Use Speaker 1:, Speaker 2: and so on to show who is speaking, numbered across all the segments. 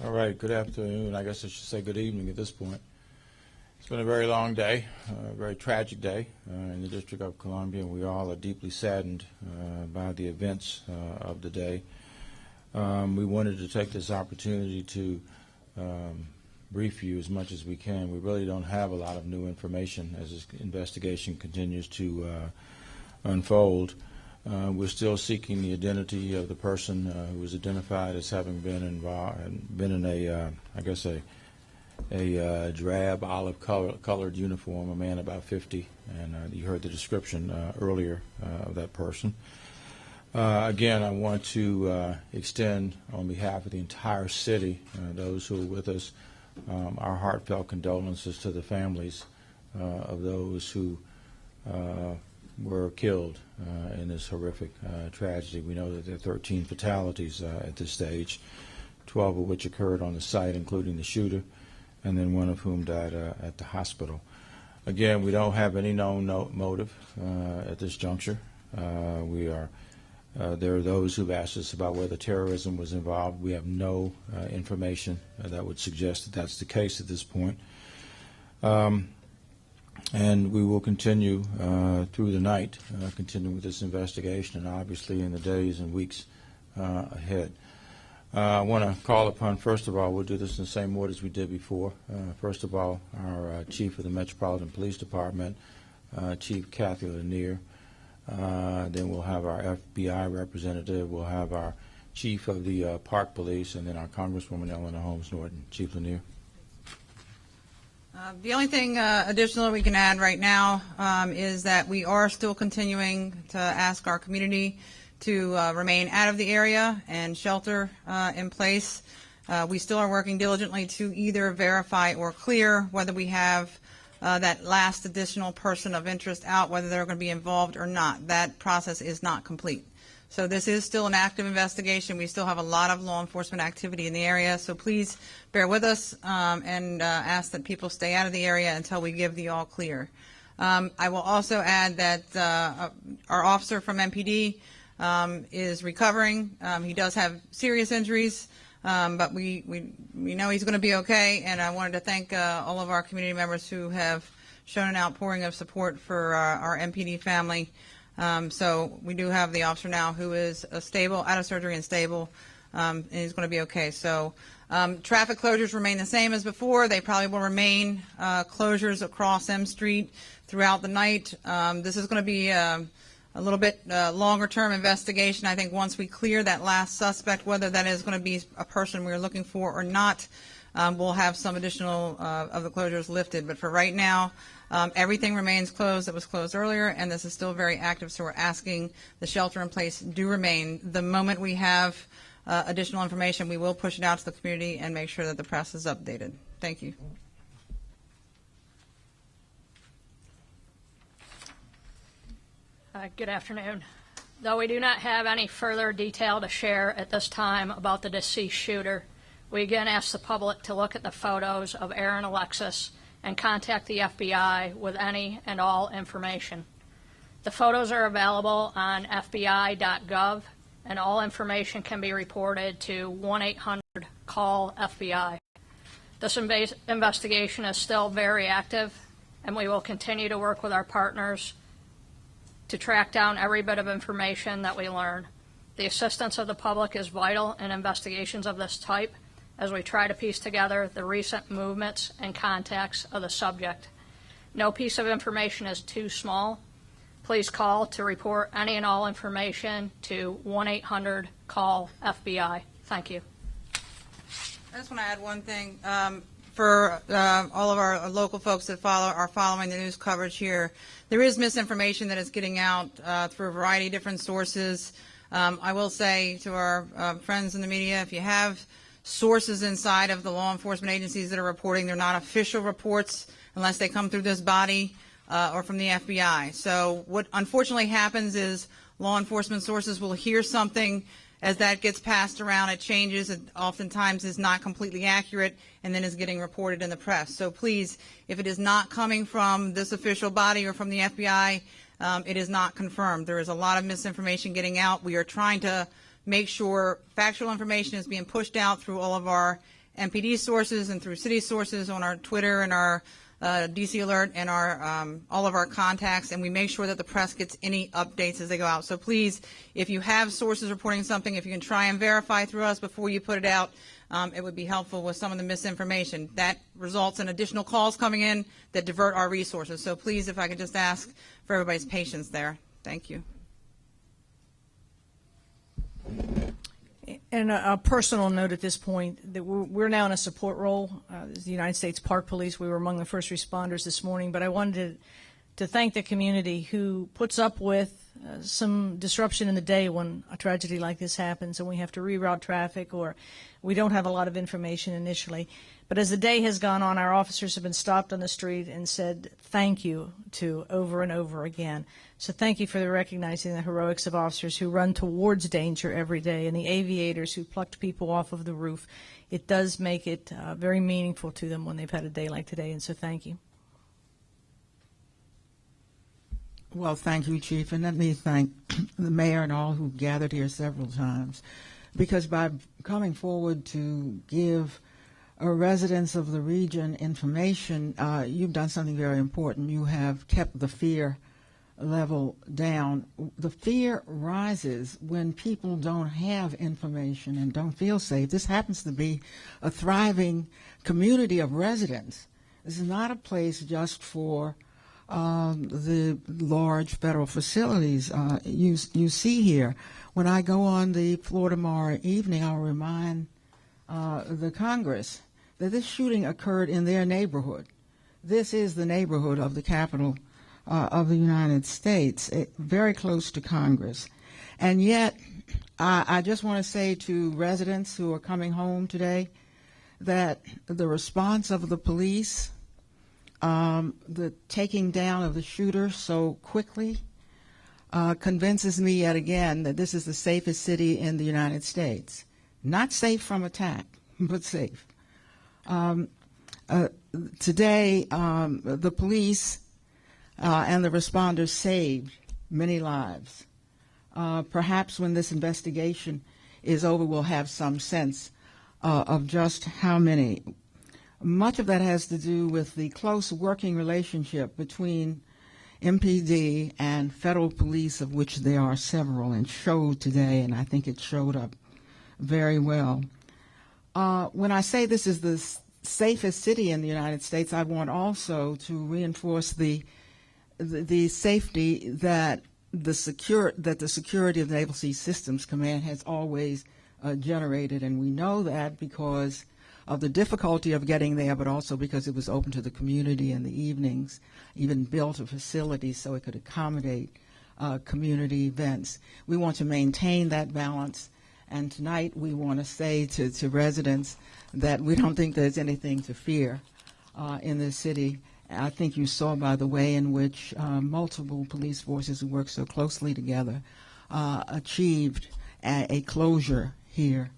Speaker 1: All right, good afternoon. I guess I should say good evening at this point. It's been a very long day, a very tragic day in the District of Columbia, and we all are deeply saddened by the events of the day. We wanted to take this opportunity to brief you as much as we can. We really don't have a lot of new information as this investigation continues to unfold. We're still seeking the identity of the person who was identified as having been involved and been in a drab olive colored uniform, a man about 50, and you heard the description earlier of that person. Again, I want to extend on behalf of the entire city, those who are with us, our heartfelt condolences to the families of those who were killed in this horrific tragedy. We know that there are 13 fatalities at this stage, 12 of which occurred on the site, including the shooter, and then one of whom died at the hospital. Again, we don't have any known motive at this juncture. There are those who've asked us about whether terrorism was involved. We have no information that would suggest that that's the case at this point. And we will continue through the night, continue with this investigation, and obviously in the days and weeks ahead. I want to call upon, first of all, we'll do this in the same order as we did before. First of all, our Chief of the Metropolitan Police Department, Chief Cathy Lanier. Then we'll have our FBI representative. We'll have our Chief of the Park Police, and then our Congresswoman Eleanor Holmes Norton. Chief Lanier.
Speaker 2: The only thing additional we can add right now is that we are still continuing to ask our community to remain out of the area and shelter in place. We still are working diligently to either verify or clear whether we have that last additional person of interest out, whether they're going to be involved or not. That process is not complete. So this is still an active investigation. We still have a lot of law enforcement activity in the area, so please bear with us and ask that people stay out of the area until we give the all clear. I will also add that our officer from MPD is recovering. He does have serious injuries, but we know he's going to be okay, and I wanted to thank all of our community members who have shown an outpouring of support for our MPD family. So we do have the officer now who is stable, out of surgery and stable, and he's going to be okay. So traffic closures remain the same as before. They probably will remain closures across M Street throughout the night. This is going to be a little bit longer term investigation. I think once we clear that last suspect, whether that is going to be a person we're looking for or not, we'll have some additional of the closures lifted. But for right now, everything remains closed that was closed earlier, and this is still very active, so we're asking the shelter in place do remain. The moment we have additional information, we will push it out to the community and make sure that the press is updated. Thank you.
Speaker 3: Good afternoon. Though we do not have any further detail to share at this time about the deceased shooter, we again ask the public to look at the photos of Aaron Alexis and contact the FBI with any and all information. The photos are available on FBI.gov, and all information can be reported to 1-800-CALL-FBI. This investigation is still very active, and we will continue to work with our partners to track down every bit of information that we learn. The assistance of the public is vital in investigations of this type, as we try to piece together the recent movements and contacts of the subject. No piece of information is too small. Please call to report any and all information to 1-800-CALL-FBI. Thank you.
Speaker 2: I just want to add one thing. For all of our local folks that are following the news coverage here, there is misinformation that is getting out through a variety of different sources. I will say to our friends in the media, if you have sources inside of the law enforcement agencies that are reporting, they're not official reports unless they come through this body or from the FBI. So what unfortunately happens is law enforcement sources will hear something. As that gets passed around, it changes. It oftentimes is not completely accurate and then is getting reported in the press. So please, if it is not coming from this official body or from the FBI, it is not confirmed. There is a lot of misinformation getting out. We are trying to make sure factual information is being pushed out through all of our MPD sources and through city sources on our Twitter and our DC Alert and our all of our contacts, and we make sure that the press gets any updates as they go out. So please, if you have sources reporting something, if you can try and verify through us before you put it out, it would be helpful with some of the misinformation. That results in additional calls coming in that divert our resources. So please, if I could just ask for everybody's patience there. Thank you.
Speaker 4: And a personal note at this point, that we're now in a support role. As the United States Park Police, we were among the first responders this morning, but I wanted to thank the community who puts up with some disruption in the day when a tragedy like this happens and we have to reroute traffic or we don't have a lot of information initially. But as the day has gone on, our officers have been stopped on the street and said thank you to over and over again. So thank you for recognizing the heroics of officers who run towards danger every day and the aviators who plucked people off of the roof. It does make it very meaningful to them when they've had a day like today, and so thank you.
Speaker 5: Well, thank you, Chief, and let me thank the mayor and all who gathered here several times, because by coming forward to give residents of the region information, you've done something very important. You have kept the fear level down. The fear rises when people don't have information and don't feel safe. This happens to be a thriving community of residents. This is not a place just for the large federal facilities you see here. When I go on the floor tomorrow evening, I'll remind the Congress that this shooting occurred in their neighborhood. This is the neighborhood of the Capitol of the United States, very close to Congress. And yet, I just want to say to residents who are coming home today that the response of the police, the taking down of the shooter so quickly, convinces me yet again that this is the safest city in the United States. Not safe from attack, but safe. Today, the police and the responders saved many lives. Perhaps when this investigation is over, we'll have some sense of just how many. Much of that has to do with the close working relationship between MPD and federal police, of which there are several, and showed today, and I think it showed up very well. When I say this is the safest city in the United States, I want also to reinforce the safety that the security of the Naval Sea Systems Command has always generated, and we know that because of the difficulty of getting there, but also because it was open to the community in the evenings, even built a facility so it could accommodate community events. We want to maintain that balance, and tonight we want to say to residents that we don't think there's anything to fear in this city. I think you saw by the way in which multiple police forces who work so closely together achieved a closure here,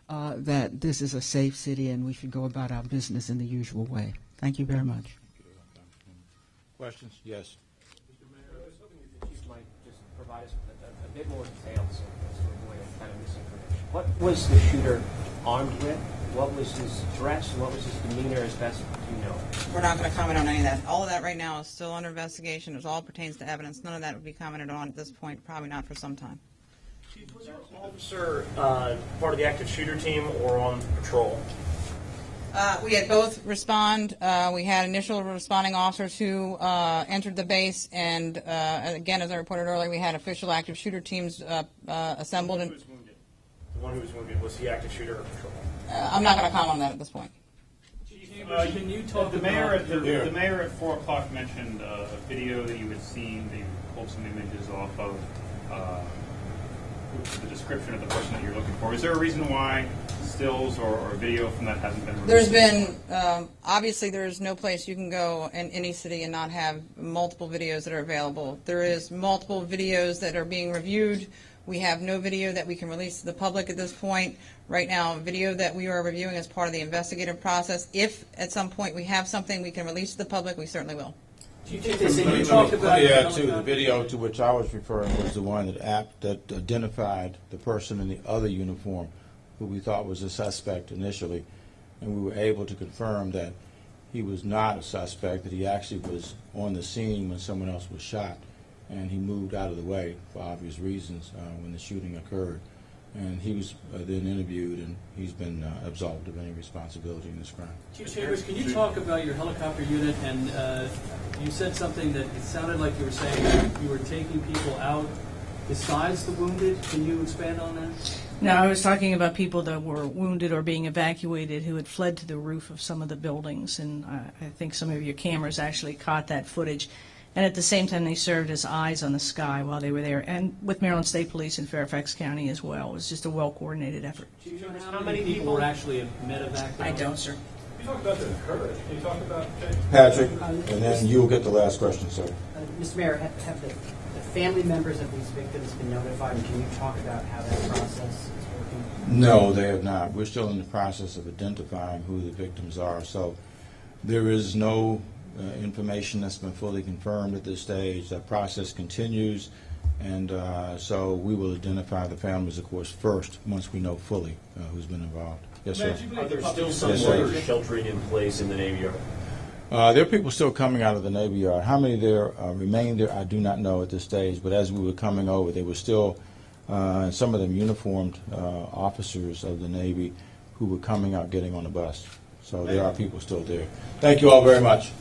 Speaker 5: that this is a safe city and we should go about our business in the usual way. Thank you very much.
Speaker 1: Questions? Yes.
Speaker 6: Mr. Mayor, I was hoping that the Chief might just provide us with a bit more details as to avoid any kind of misinformation. What was the shooter armed with? What was his dress? What was his demeanor, as best you know?
Speaker 2: We're not going to comment on any of that. All of that right now is still under investigation. It all pertains to evidence. None of that would be commented on at this point, probably not for some time.
Speaker 7: Chief, was your officer part of the active shooter team or on patrol?
Speaker 2: We had both respond. We had initial responding officers who entered the base, and again, as I reported earlier, we had official active shooter teams assembled.
Speaker 7: The one who was wounded, was he active shooter or patrol?
Speaker 2: I'm not going to comment on that at this point.
Speaker 8: Can you talk the mayor at 4 o'clock mentioned a video that you had seen. They pulled some images off of the description of the person that you're looking for. Is there a reason why stills or video from that hasn't been released?
Speaker 2: There's been, obviously there's no place you can go in any city and not have multiple videos that are available. There is multiple videos that are being reviewed. We have no video that we can release to the public at this point. Right now, video that we are reviewing as part of the investigative process. If at some point we have something we can release to the public, we certainly will.
Speaker 6: Do you think this, and you talked about...
Speaker 1: Yeah, too. The video to which I was referring was the one that identified the person in the other uniform who we thought was a suspect initially. and we were able to confirm that he was not a suspect, that he actually was on the scene when someone else was shot, and he moved out of the way for obvious reasons when the shooting occurred. And he was then interviewed, and he's been absolved of any responsibility in this crime.
Speaker 9: Chief Chambers, can you talk about your helicopter unit? And you said something that it sounded like you were saying you were taking people out besides the wounded. Can you expand on that?
Speaker 4: No, I was talking about people that were wounded or being evacuated who had fled to the roof of some of the buildings, and I think some of your cameras actually caught that footage. And at the same time, they served as eyes on the sky while they were there, and with Maryland State Police in Fairfax County as well. It was just a well-coordinated effort.
Speaker 9: Chief Chambers, how many people were actually medevaced?
Speaker 4: I don't, sir.
Speaker 10: You talked about the courage. Can you talk about
Speaker 1: Patrick, and then you'll get the last question, sir.
Speaker 11: Mr. Mayor, have the family members of these victims been notified, and can you talk about how that process is working?
Speaker 1: No, they have not. We're still in the process of identifying who the victims are. So there is no information that's been fully confirmed at this stage. That process continues, and so we will identify the families, of course, first once we know fully who's been involved. Yes, sir.
Speaker 7: Are there still some
Speaker 1: Yes, sir.
Speaker 7: workers sheltering in place in the Navy Yard?
Speaker 1: There are people still coming out of the Navy Yard. How many there remain there, I do not know at this stage, but as we were coming over, they were still, some of them uniformed officers of the Navy who were coming out getting on the bus. So there are people still there. Thank you all very much.